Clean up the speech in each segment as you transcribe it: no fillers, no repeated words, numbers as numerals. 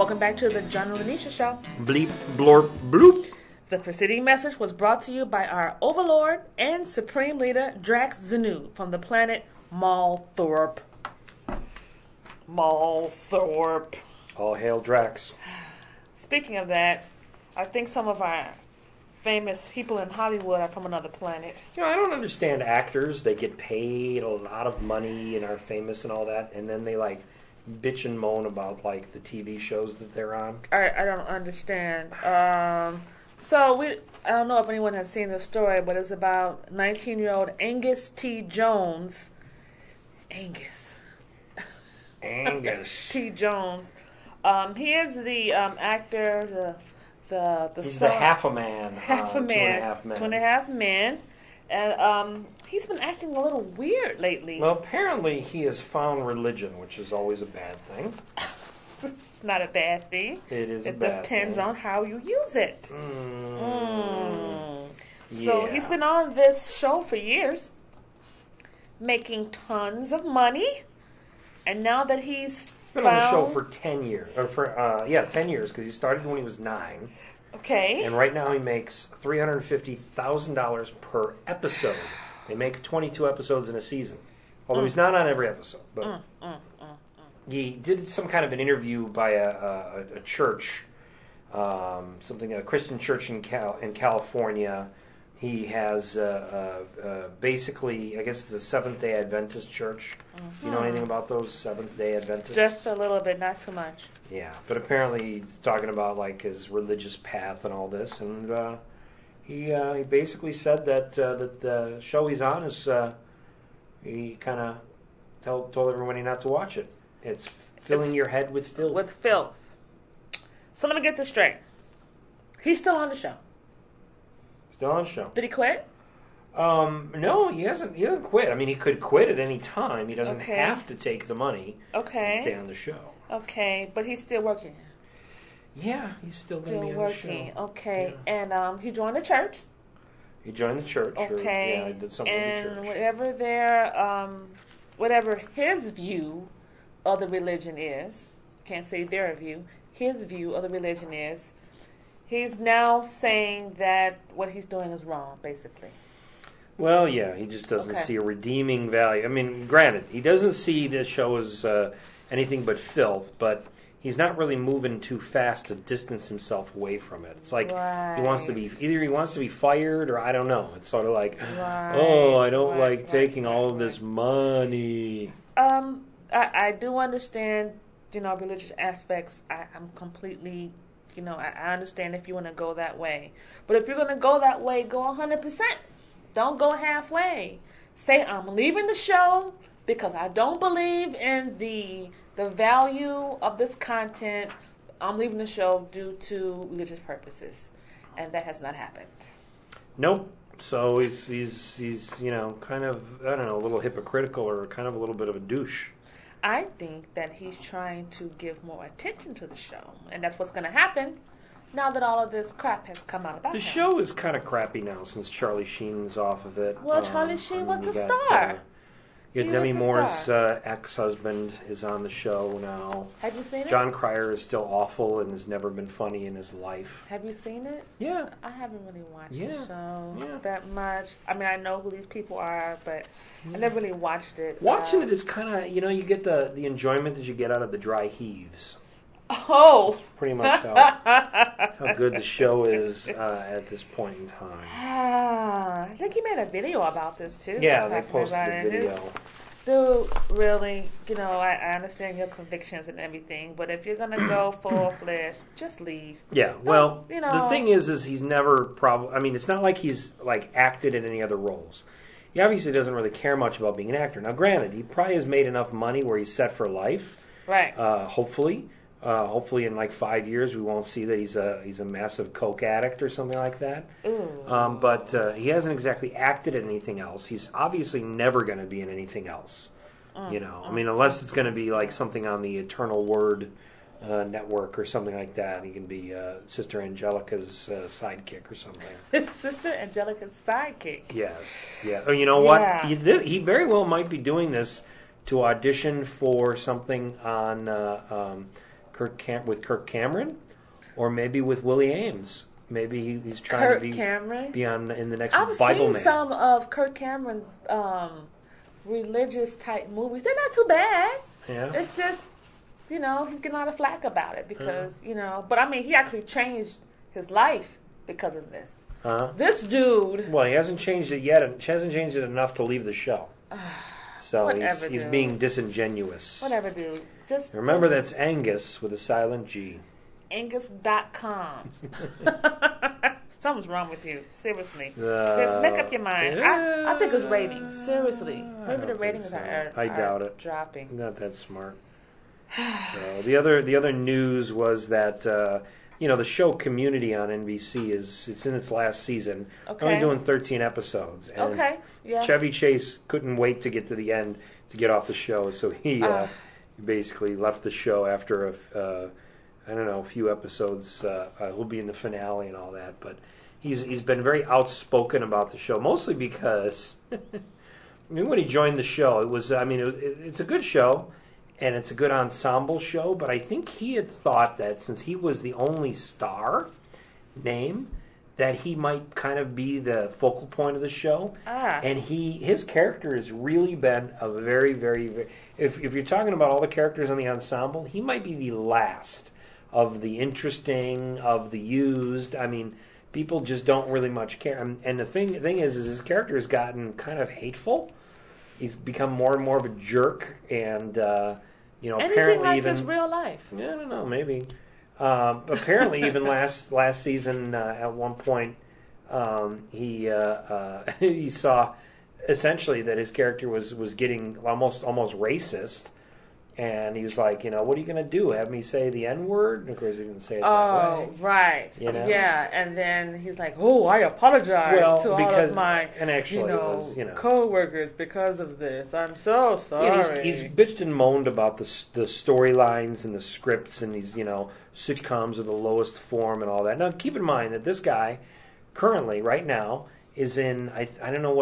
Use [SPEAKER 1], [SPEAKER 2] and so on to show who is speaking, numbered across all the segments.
[SPEAKER 1] Welcome back to the John and Linetia Show.
[SPEAKER 2] Bleep, blorp, bloop.
[SPEAKER 1] The preceding message was brought to you by our overlord and supreme leader, Drax Zanu, from the planet Malthorpe. Malthorpe.
[SPEAKER 2] All hail Drax.
[SPEAKER 1] Speaking of that, I think some of our famous people in Hollywood are from another planet.
[SPEAKER 2] You know, I don't understand actors. They get paid a lot of money and are famous and all that, and then they, like, bitch and moan about, like, the TV shows that they're on.
[SPEAKER 1] I don't understand. So, I don't know if anyone has seen this story, but it's about 19-year-old Angus T. Jones. Angus T. Jones. He is the actor,
[SPEAKER 2] He's the half a man.
[SPEAKER 1] Half a man.
[SPEAKER 2] 2.5 Men.
[SPEAKER 1] 2.5 Men. And he's been acting a little weird lately.
[SPEAKER 2] Well, apparently he has found religion, which is always a bad thing.
[SPEAKER 1] It's not a bad thing.
[SPEAKER 2] It is a bad thing.
[SPEAKER 1] It depends on how you use it. So he's been on this show for years, making tons of money. And now that he's
[SPEAKER 2] been on the show for 10 years. Or for 10 years, because he started when he was 9.
[SPEAKER 1] Okay.
[SPEAKER 2] And right now he makes $350,000 per episode. They make 22 episodes in a season. Although he's not on every episode. But he did some kind of an interview by a church, a Christian church in California. He has basically, I guess it's a Seventh-day Adventist church. You know anything about those Seventh-day Adventists?
[SPEAKER 1] Just a little bit, not too much.
[SPEAKER 2] Yeah, but apparently he's talking about like his religious path and all this, and he basically said that the show he's on is he kind of told everybody not to watch it. It's filling your head with filth.
[SPEAKER 1] With filth. So let me get this straight. He's still on the show.
[SPEAKER 2] Still on the show.
[SPEAKER 1] Did he quit?
[SPEAKER 2] No, he hasn't. He hasn't quit. I mean, he could quit at any time. He doesn't have to take the money.
[SPEAKER 1] Okay.
[SPEAKER 2] And stay on the show.
[SPEAKER 1] Okay, but he's still working.
[SPEAKER 2] Yeah, he's still going to be on the show.
[SPEAKER 1] Okay,
[SPEAKER 2] yeah.
[SPEAKER 1] And he joined the church.
[SPEAKER 2] He joined the church.
[SPEAKER 1] Okay.
[SPEAKER 2] Yeah, he did something with the church.
[SPEAKER 1] And whatever his view of the religion is, can't say their view. His view of the religion is. He's now saying that what he's doing is wrong, basically.
[SPEAKER 2] Well, yeah, he just doesn't see a redeeming value. I mean, granted, he doesn't see the show as anything but filth, but he's not really moving too fast to distance himself away from it. It's like he wants to be, either he wants to be fired or I don't know. It's sort of like, I don't like taking all of this money.
[SPEAKER 1] I do understand, religious aspects. I'm completely... I understand if you want to go that way. But if you're going to go that way, go 100%. Don't go halfway. Say, I'm leaving the show because I don't believe in the value of this content. I'm leaving the show due to religious purposes. And that has not happened.
[SPEAKER 2] Nope. So he's kind of, I don't know, a little hypocritical or kind of a little bit of a douche.
[SPEAKER 1] I think that he's trying to give more attention to the show. And that's what's going to happen now that all of this crap has come out about
[SPEAKER 2] the
[SPEAKER 1] him.
[SPEAKER 2] The show is kind of crappy now since Charlie Sheen's off of it.
[SPEAKER 1] Well, Charlie Sheen was the star.
[SPEAKER 2] Demi Moore's ex-husband is on the show now.
[SPEAKER 1] Have you seen it?
[SPEAKER 2] John Cryer is still awful and has never been funny in his life.
[SPEAKER 1] Have you seen it?
[SPEAKER 2] Yeah.
[SPEAKER 1] I haven't really watched the show that much. I mean, I know who these people are, but I never really watched it.
[SPEAKER 2] Watching it is kind of, you get the enjoyment that you get out of the dry heaves.
[SPEAKER 1] Oh!
[SPEAKER 2] That's pretty much how good the show is at this point in time.
[SPEAKER 1] I think he made a video about this, too.
[SPEAKER 2] Yeah, they posted a video.
[SPEAKER 1] Dude, really, I understand your convictions and everything, but if you're going to go full-fledged, just leave.
[SPEAKER 2] Yeah, well, the thing is he's never it's not like he's, acted in any other roles. He obviously doesn't really care much about being an actor. Now, granted, he probably has made enough money where he's set for life.
[SPEAKER 1] Right.
[SPEAKER 2] Hopefully. Hopefully in 5 years we won't see that he's a massive coke addict or something like that. But he hasn't exactly acted in anything else. He's obviously never going to be in anything else. Unless it's going to be like something on the Eternal Word network or something like that. He can be Sister Angelica's sidekick or something.
[SPEAKER 1] Sister Angelica's sidekick?
[SPEAKER 2] Yes. Yeah. Oh, you know what? He very well might be doing this to audition for something on with Kirk Cameron, or maybe with Willie Ames. Maybe he's trying to be on in the next Bible Man.
[SPEAKER 1] I've seen some of Kirk Cameron's religious type movies. They're not too bad.
[SPEAKER 2] Yeah.
[SPEAKER 1] It's just, he's getting a lot of flack about it because, but I mean, he actually changed his life because of this. This dude.
[SPEAKER 2] Well, he hasn't changed it yet. He hasn't changed it enough to leave the show. So he's being disingenuous.
[SPEAKER 1] Whatever, dude.
[SPEAKER 2] Remember, that's Angus with a silent G.
[SPEAKER 1] Angus.com. Something's wrong with you. Seriously. Just make up your mind. I think it's ratings. Seriously. Maybe the ratings are
[SPEAKER 2] doubt it.
[SPEAKER 1] Dropping.
[SPEAKER 2] Not that smart. So the other news was that the show Community on NBC it's in its last season.
[SPEAKER 1] Okay.
[SPEAKER 2] Only doing 13 episodes. And
[SPEAKER 1] okay. Yeah.
[SPEAKER 2] Chevy Chase couldn't wait to get to the end to get off the show, so he basically left the show after a few episodes. He'll be in the finale and all that, but he's been very outspoken about the show, mostly because when he joined the show, it's a good show and it's a good ensemble show, but I think he had thought that since he was the only star name, that he might kind of be the focal point of the show. And his character has really been a very, very, very... If you're talking about all the characters in the ensemble, he might be the last of the interesting, of the used. I mean, people just don't really much care. And the thing is his character has gotten kind of hateful. He's become more and more of a jerk, and apparently
[SPEAKER 1] like
[SPEAKER 2] even
[SPEAKER 1] his real life.
[SPEAKER 2] Yeah, I don't know, maybe. Apparently, even last season, at one point, he saw essentially that his character was getting almost racist, and he was like, what are you going to do? Have me say the N-word? And of course, he didn't say it that way.
[SPEAKER 1] Oh, right. Yeah, and then he's like, I apologize to all of my co-workers because of this. I'm so sorry.
[SPEAKER 2] He's bitched and moaned about the storylines and the scripts, and these sitcoms are the lowest form and all that. Now, keep in mind that this guy currently, right now, is in I don't know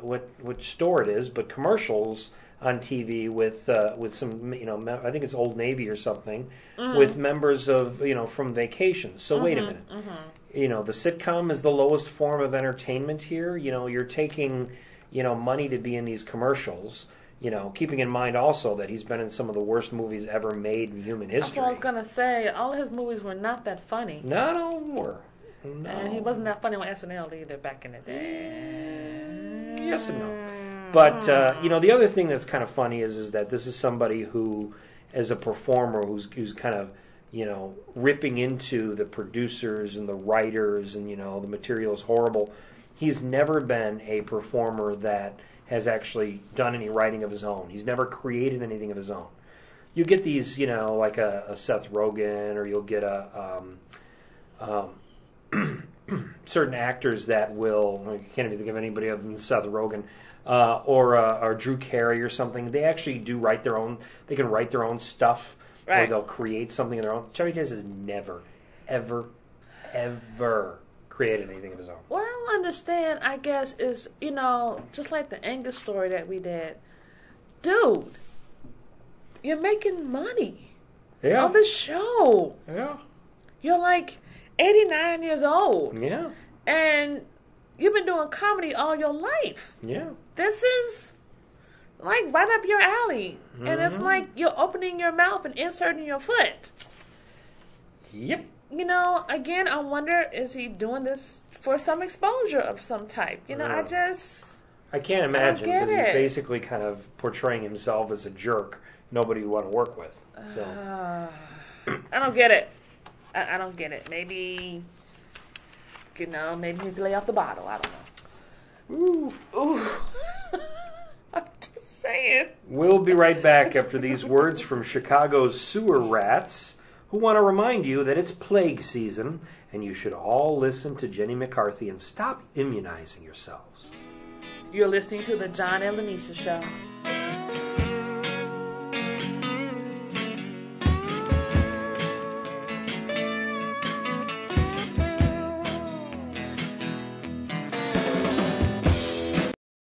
[SPEAKER 2] what store it is, but commercials on TV with some I think it's Old Navy or something, with members of from Vacation. So wait a minute, the sitcom is the lowest form of entertainment here. You're taking money to be in these commercials. Keeping in mind also that he's been in some of the worst movies ever made in human history.
[SPEAKER 1] That's what I was gonna say. All of his movies were not that funny.
[SPEAKER 2] None of them were. No.
[SPEAKER 1] And he wasn't that funny on SNL either back in the day.
[SPEAKER 2] Yes and no. But, the other thing that's kind of funny is that this is somebody who, as a performer, who's kind of, ripping into the producers and the writers and, the material is horrible. He's never been a performer that has actually done any writing of his own. He's never created anything of his own. You get these, like a Seth Rogen, or you'll get certain actors that will, I can't even think of anybody other than Seth Rogen, or Drew Carey or something. They actually do write their own. They can write their own stuff, or they'll create something of their own. Chevy Chase has never, ever, ever created anything of his own.
[SPEAKER 1] What I don't understand, I guess, is just like the Angus story that we did, dude. You're making money on the show.
[SPEAKER 2] Yeah,
[SPEAKER 1] you're like 89 years old.
[SPEAKER 2] Yeah,
[SPEAKER 1] and you've been doing comedy all your life.
[SPEAKER 2] Yeah.
[SPEAKER 1] This is like right up your alley. Mm-hmm. And it's like you're opening your mouth and inserting your foot.
[SPEAKER 2] Yep.
[SPEAKER 1] Again, I wonder, is he doing this for some exposure of some type?
[SPEAKER 2] I can't imagine, because he's basically kind of portraying himself as a jerk nobody would want to work with. So
[SPEAKER 1] I don't get it. I don't get it. Maybe... maybe he needs to lay off the bottle. I don't know. Ooh. I'm just saying.
[SPEAKER 2] We'll be right back after these words from Chicago's sewer rats, who want to remind you that it's plague season, and you should all listen to Jenny McCarthy and stop immunizing yourselves.
[SPEAKER 1] You're listening to the John and Linetia Show.